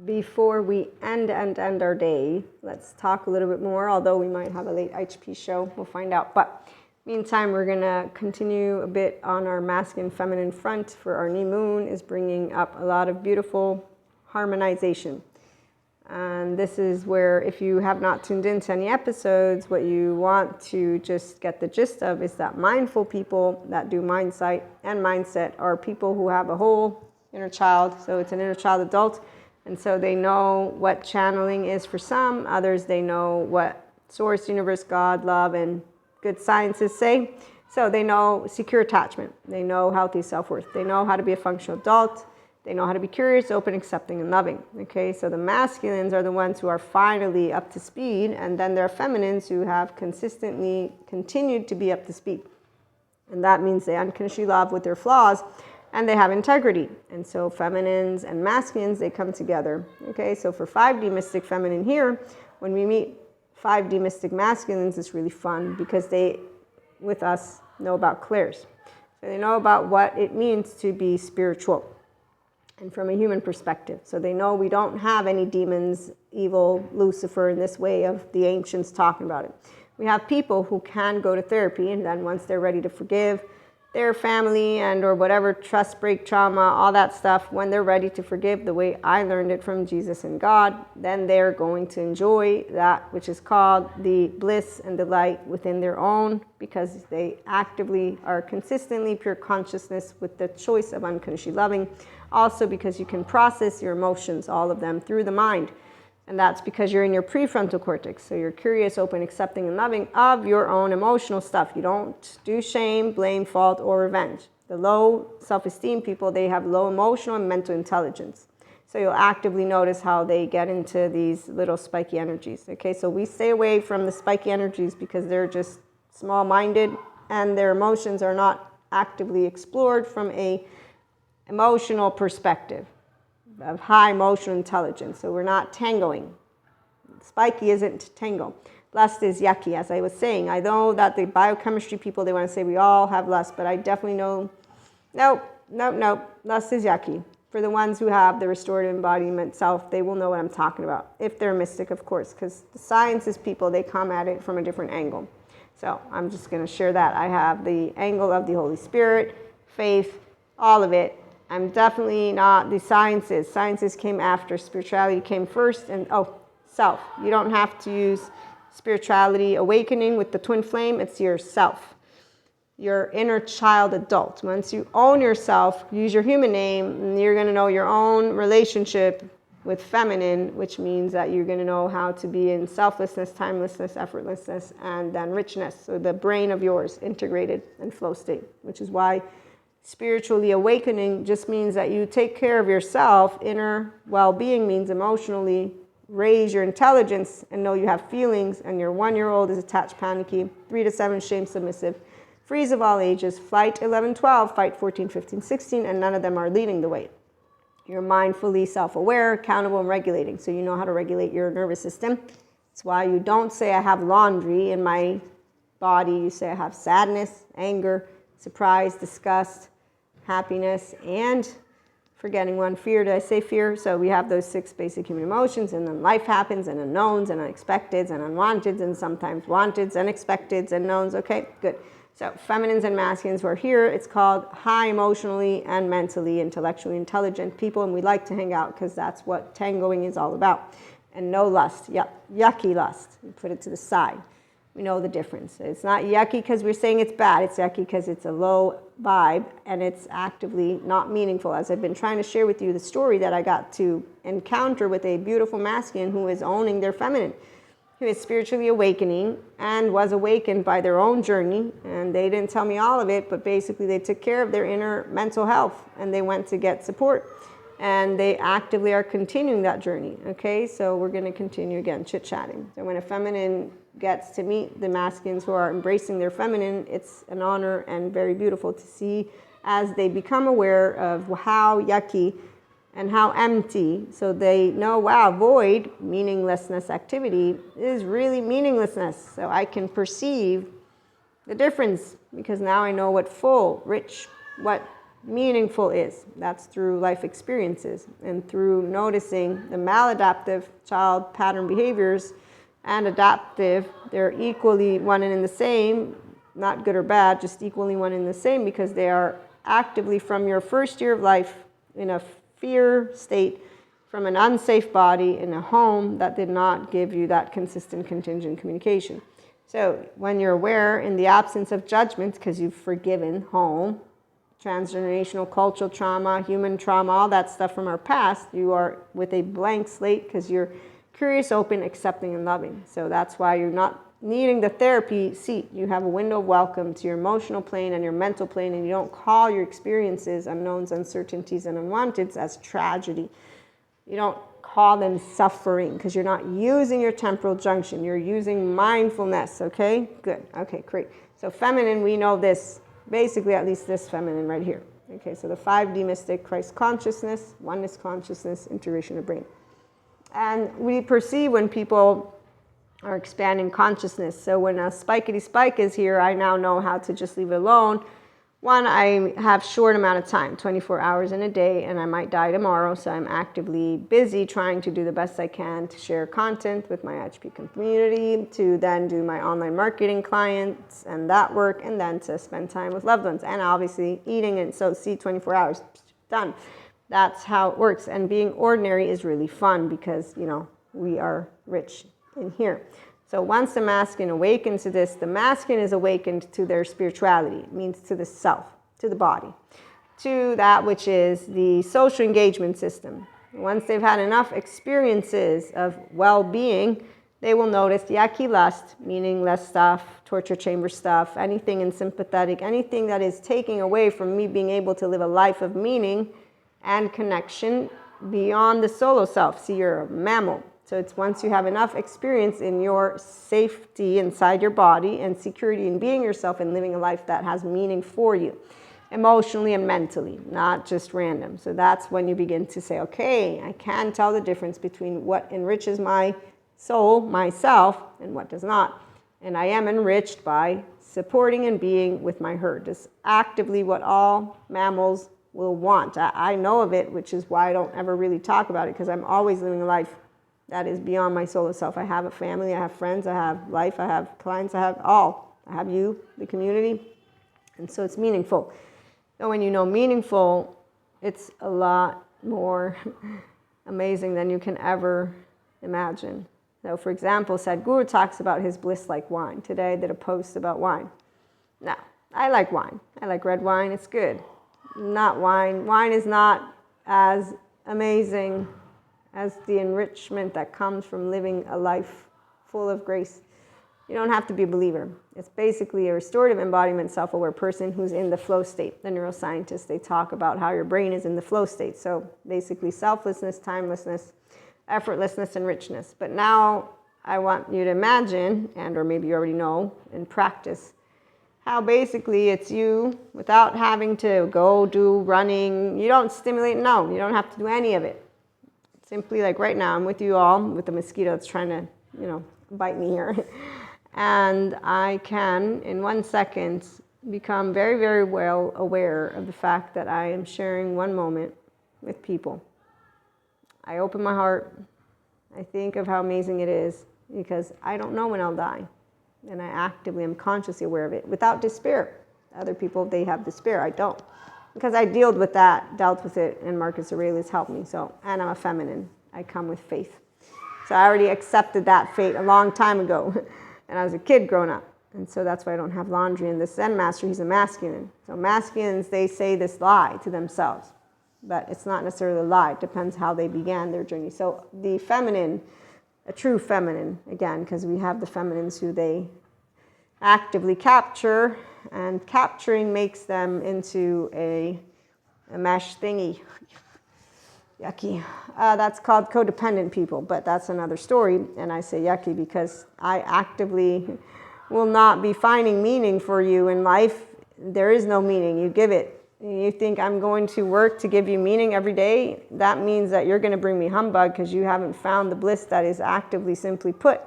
before we end our day, let's talk a little bit more, although we might have a late HP show. We'll find out. But meantime, we're going to continue a bit on our masculine feminine front. For our new moon is bringing up a lot of beautiful harmonization. And this is where, if you have not tuned into any episodes, what you want to just get the gist of is that mindful people that do mindsight and mindset are people who have a whole inner child. So it's an inner child adult. And so they know what channeling is for some. Others, they know what source, universe, God, love, and good sciences say. So they know secure attachment. They know healthy self-worth. They know how to be a functional adult. They know how to be curious, open, accepting, and loving. Okay, so the masculines are the ones who are finally up to speed, and then there are feminines who have consistently continued to be up to speed. And that means they unconditionally love with their flaws, and they have integrity. And so feminines and masculines, they come together. Okay, so for 5D mystic feminine here, when we meet 5D mystic masculines, it's really fun because they, with us, know about clairs. So they know about what it means to be spiritual. And from a human perspective. So they know we don't have any demons, evil, Lucifer in this way of the ancients talking about it. We have people who can go to therapy, and then once they're ready to forgive their family and or whatever, trust break, trauma, all that stuff, when they're ready to forgive the way I learned it from Jesus and God, then they're going to enjoy that which is called the bliss and delight within their own, because they actively are consistently pure consciousness with the choice of unconditionally loving. Also because you can process your emotions, all of them, through the mind. And that's because you're in your prefrontal cortex. So you're curious, open, accepting, and loving of your own emotional stuff. You don't do shame, blame, fault, or revenge. The low self-esteem people, they have low emotional and mental intelligence. So you'll actively notice how they get into these little spiky energies. Okay, so we stay away from the spiky energies because they're just small-minded and their emotions are not actively explored from a emotional perspective of high emotional intelligence. So we're not tangoing. Spiky isn't tango. Lust is yucky, as I was saying. I know that the biochemistry people, they want to say we all have lust, but I definitely know, nope. Lust is yucky. For the ones who have the restorative embodiment self, they will know what I'm talking about. If they're mystic, of course, because the sciences people, they come at it from a different angle. So I'm just going to share that. I have the angle of the Holy Spirit, faith, all of it. I'm definitely not the sciences. Sciences came after. Spirituality came first. And, self. You don't have to use spirituality awakening with the twin flame. It's yourself. Your inner child adult. Once you own yourself, use your human name, and you're going to know your own relationship with feminine, which means that you're going to know how to be in selflessness, timelessness, effortlessness, and then richness. So the brain of yours integrated in flow state, which is why spiritually awakening just means that you take care of yourself. Inner well-being means emotionally raise your intelligence and know you have feelings, and your 1-year-old is attached, panicky, 3 to 7 shame, submissive, freeze of all ages, flight 11, 12, fight 14, 15, 16, and none of them are leading the way. You're mindfully self-aware, accountable, and regulating, so you know how to regulate your nervous system. That's why you don't say I have laundry in my body. You say I have sadness, anger, surprise, disgust, happiness, and forgetting one, fear. Did I say fear? So we have those 6 basic human emotions, and then life happens, and unknowns, and unexpecteds, and unwanteds, and sometimes wanteds, and expecteds, and knowns. Okay, good. So feminines and masculines who are here, it's called high emotionally and mentally, intellectually intelligent people, and we like to hang out because that's what tangoing is all about. And no lust, yucky lust. We put it to the side. We know the difference. It's not yucky because we're saying it's bad. It's yucky because it's a low vibe and it's actively not meaningful. As I've been trying to share with you the story that I got to encounter with a beautiful masculine who is owning their feminine, who is spiritually awakening and was awakened by their own journey. And they didn't tell me all of it, but basically they took care of their inner mental health and they went to get support. And they actively are continuing that journey. Okay, so we're going to continue again chit-chatting. So when a feminine gets to meet the masculines who are embracing their feminine, it's an honor and very beautiful to see as they become aware of how yucky and how empty. So they know, wow, void, meaninglessness activity, is really meaninglessness. So I can perceive the difference because now I know what full, rich, what meaningful is. That's through life experiences and through noticing the maladaptive child pattern behaviors and adaptive. They're equally one and in the same, not good or bad, just equally one and the same, because they are actively from your first year of life in a fear state, from an unsafe body in a home that did not give you that consistent contingent communication. So when you're aware in the absence of judgment, because you've forgiven home, transgenerational cultural trauma, human trauma, all that stuff from our past, you are with a blank slate because you're curious, open, accepting, and loving. So that's why you're not needing the therapy seat. You have a window of welcome to your emotional plane and your mental plane, and you don't call your experiences, unknowns, uncertainties, and unwanteds as tragedy. You don't call them suffering because you're not using your temporal junction. You're using mindfulness, okay? Good. Okay, great. So feminine, we know this, basically at least this feminine right here. Okay, so the 5D mystic, Christ consciousness, oneness consciousness, integration of brain. And we perceive when people are expanding consciousness. So when a spikety spike is here, I now know how to just leave it alone. One, I have short amount of time, 24 hours in a day, and I might die tomorrow, so I'm actively busy trying to do the best I can to share content with my HP community, to then do my online marketing clients and that work, and then to spend time with loved ones, and obviously eating, and so see 24 hours, done. That's how it works, and being ordinary is really fun because, you know, we are rich in here. So once the masculine awakens to this, the masculine is awakened to their spirituality. It means to the self, to the body, to that which is the social engagement system. Once they've had enough experiences of well-being, they will notice yucky lust, meaningless stuff, torture chamber stuff, anything in sympathetic, anything that is taking away from me being able to live a life of meaning and connection beyond the solo self. See, you're a mammal. So it's once you have enough experience in your safety inside your body and security in being yourself and living a life that has meaning for you, emotionally and mentally, not just random. So that's when you begin to say, okay, I can tell the difference between what enriches my soul, myself, and what does not. And I am enriched by supporting and being with my herd. It's actively what all mammals will want. I know of it, which is why I don't ever really talk about it, because I'm always living a life that is beyond my solo self. I have a family, I have friends, I have life, I have clients, I have all. I have you, the community. And so it's meaningful. So when you know meaningful, it's a lot more amazing than you can ever imagine. So for example, Sadhguru talks about his bliss like wine. Today I did a post about wine. Now, I like wine. I like red wine, it's good. Not wine. Wine is not as amazing as the enrichment that comes from living a life full of grace. You don't have to be a believer. It's basically a restorative embodiment, self-aware person who's in the flow state. The neuroscientists, they talk about how your brain is in the flow state. So basically selflessness, timelessness, effortlessness, and richness. But now I want you to imagine, and or maybe you already know, and practice, how basically it's you without having to go do running. You don't stimulate, no, you don't have to do any of it. Simply like right now, I'm with you all, with the mosquito that's trying to, you know, bite me here. And I can, in 1 second, become very, very well aware of the fact that I am sharing one moment with people. I open my heart. I think of how amazing it is because I don't know when I'll die. And I actively am consciously aware of it without despair. Other people, they have despair. I don't. Because I dealt with it, and Marcus Aurelius helped me. So, and I'm a feminine. I come with faith. So I already accepted that fate a long time ago. And I was a kid growing up. And so that's why I don't have laundry. And the Zen master, he's a masculine. So masculines, they say this lie to themselves. But it's not necessarily a lie. It depends how they began their journey. So the feminine, a true feminine, again, because we have the feminines who they actively capture, and capturing makes them into a mesh thingy. Yucky. That's called codependent people, but that's another story. And I say yucky because I actively will not be finding meaning for you in life. There is no meaning. You give it. You think I'm going to work to give you meaning every day. That means that you're going to bring me humbug because you haven't found the bliss that is actively simply put.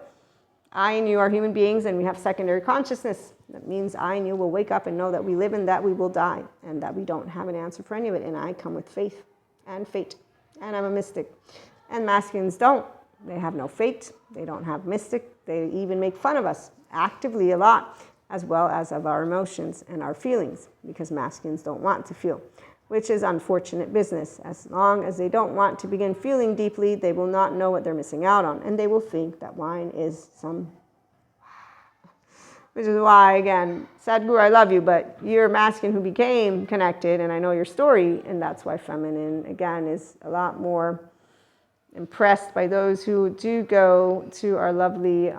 I and you are human beings and we have secondary consciousness. That means I and you will wake up and know that we live and that we will die, and that we don't have an answer for any of it. And I come with faith and fate, and I'm a mystic. And masculines don't. They have no fate. They don't have mystic. They even make fun of us actively a lot, as well as of our emotions and our feelings, because masculines don't want to feel, which is unfortunate business. As long as they don't want to begin feeling deeply, they will not know what they're missing out on, and they will think that wine is some... Which is why, again, Sadhguru, I love you, but you're a masculine who became connected, and I know your story, and that's why feminine, again, is a lot more impressed by those who do go to our lovely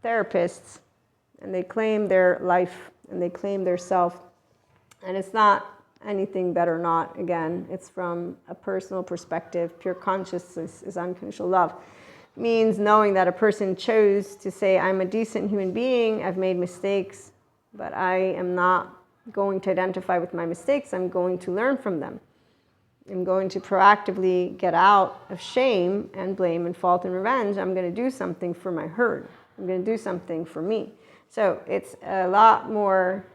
therapists, and they claim their life, and they claim their self, and it's not anything that or not. Again, it's from a personal perspective. Pure consciousness is unconditional love. Means knowing that a person chose to say, I'm a decent human being, I've made mistakes, but I am not going to identify with my mistakes. I'm going to learn from them. I'm going to proactively get out of shame and blame and fault and revenge. I'm going to do something for my herd. I'm going to do something for me. So it's a lot more,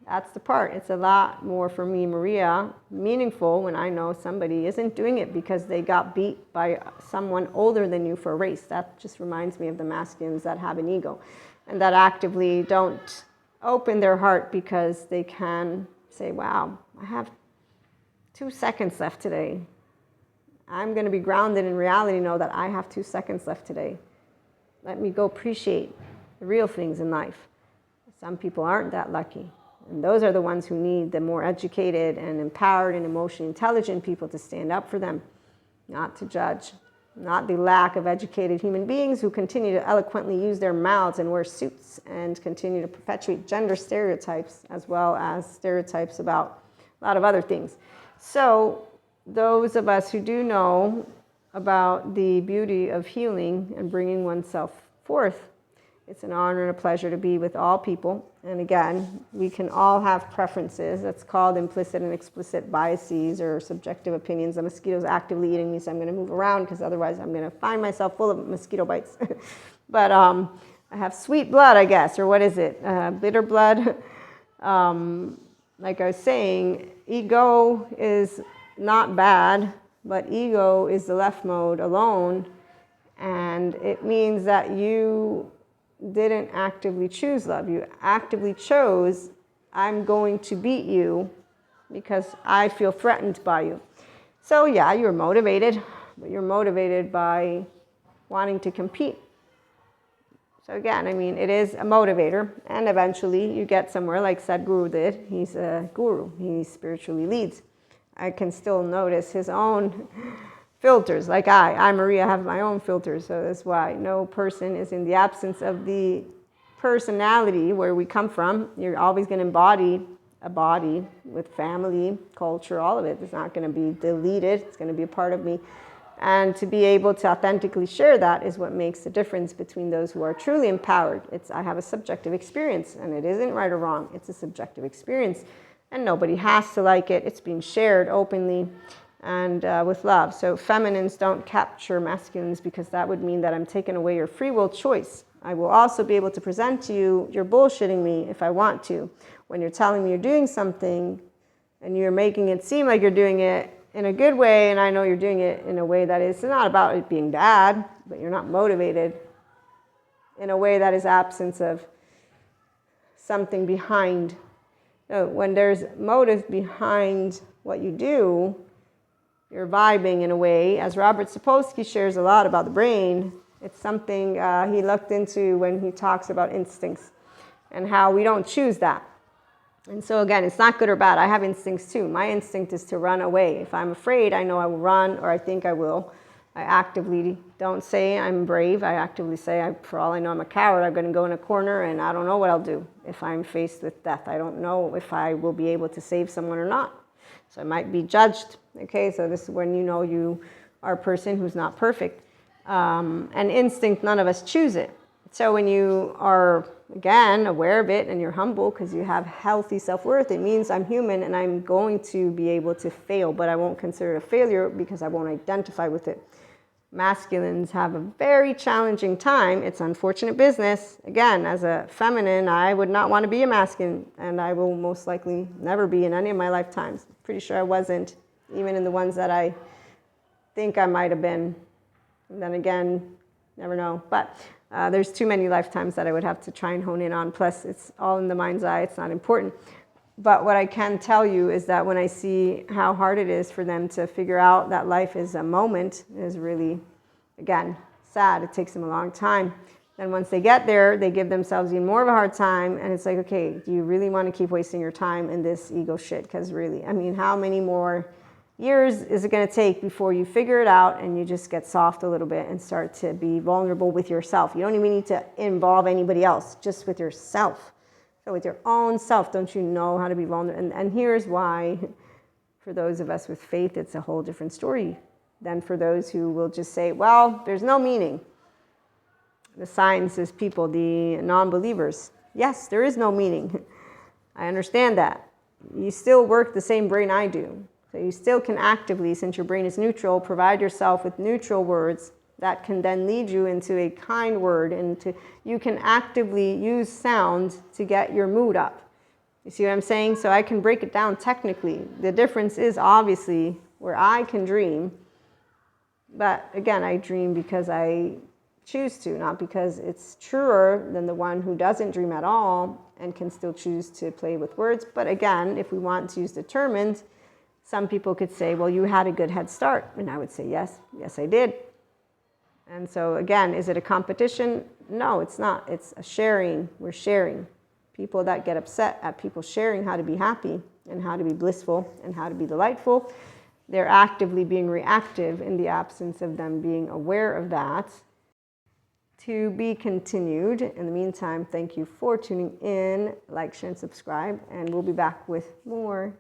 that's the part. It's a lot more for me, Maria, meaningful when I know somebody isn't doing it because they got beat by someone older than you for a race. That just reminds me of the masculines that have an ego and that actively don't open their heart because they can say, wow, I have 2 seconds left today. I'm going to be grounded in reality, know that I have 2 seconds left today. Let me go appreciate the real things in life. Some people aren't that lucky. And those are the ones who need the more educated and empowered and emotionally intelligent people to stand up for them, not to judge, not the lack of educated human beings who continue to eloquently use their mouths and wear suits and continue to perpetuate gender stereotypes as well as stereotypes about a lot of other things. So those of us who do know about the beauty of healing and bringing oneself forth, it's an honor and a pleasure to be with all people. And again, we can all have preferences. That's called implicit and explicit biases or subjective opinions. The mosquito's actively eating me, so I'm going to move around because otherwise I'm going to find myself full of mosquito bites. But I have sweet blood, I guess, or what is it? Bitter blood. Like I was saying, ego is not bad, but ego is the left mode alone. And it means that you didn't actively choose love. You actively chose, I'm going to beat you because I feel threatened by you. So yeah, you're motivated, but you're motivated by wanting to compete. So again, I mean, it is a motivator, and eventually you get somewhere like Sadhguru did. He's a guru. He spiritually leads. I can still notice his own filters, like I, Maria, have my own filters, so that's why no person is in the absence of the personality where we come from. You're always going to embody a body with family, culture, all of it. It's not going to be deleted. It's going to be a part of me. And to be able to authentically share that is what makes the difference between those who are truly empowered. I have a subjective experience, and it isn't right or wrong. It's a subjective experience, and nobody has to like it. It's being shared openly and with love. So feminines don't capture masculines because that would mean that I'm taking away your free will choice. I will also be able to present to you, you're bullshitting me if I want to. When you're telling me you're doing something and you're making it seem like you're doing it in a good way, and I know you're doing it in a way that is not about it being bad, but you're not motivated in a way that is absence of something behind. No, when there's motive behind what you do, you're vibing in a way. As Robert Sapolsky shares a lot about the brain, it's something he looked into when he talks about instincts and how we don't choose that. And so again, it's not good or bad. I have instincts too. My instinct is to run away. If I'm afraid, I know I will run, or I think I will. I actively don't say I'm brave. I actively say, for all I know, I'm a coward. I'm going to go in a corner and I don't know what I'll do if I'm faced with death. I don't know if I will be able to save someone or not. So I might be judged. Okay, so this is when you know you are a person who's not perfect. And instinct, none of us choose it. So when you are, again, aware of it and you're humble because you have healthy self-worth, it means I'm human and I'm going to be able to fail, but I won't consider it a failure because I won't identify with it. masculines have a very challenging time. It's unfortunate business. Again, as a feminine, I would not want to be a masculine, and I will most likely never be in any of my lifetimes. Pretty sure I wasn't, even in the ones that I think I might have been. And then again, never know. But there's too many lifetimes that I would have to try and hone in on. Plus, it's all in the mind's eye. It's not important. But what I can tell you is that when I see how hard it is for them to figure out that life is a moment, is really, again, sad. It takes them a long time. Then once they get there, they give themselves even more of a hard time. And it's like, okay, do you really want to keep wasting your time in this ego shit? Because really, I mean, how many more years is it going to take before you figure it out and you just get soft a little bit and start to be vulnerable with yourself? You don't even need to involve anybody else, just with yourself. So with your own self, don't you know how to be vulnerable? And here's why, for those of us with faith, it's a whole different story than for those who will just say, well, there's no meaning. The science is people, the non-believers. Yes, there is no meaning. I understand that. You still work the same brain I do. So you still can actively, since your brain is neutral, provide yourself with neutral words that can then lead you into a kind word, and you can actively use sound to get your mood up. You see what I'm saying? So I can break it down technically. The difference is obviously where I can dream, but again, I dream because I choose to, not because it's truer than the one who doesn't dream at all and can still choose to play with words. But again, if we want to use determined, some people could say, well, you had a good head start. And I would say, yes, I did. And so again, is it a competition? No, it's not. It's a sharing. We're sharing. People that get upset at people sharing how to be happy and how to be blissful and how to be delightful, they're actively being reactive in the absence of them being aware of that. To be continued. In the meantime, thank you for tuning in. Like, share, and subscribe. And we'll be back with more.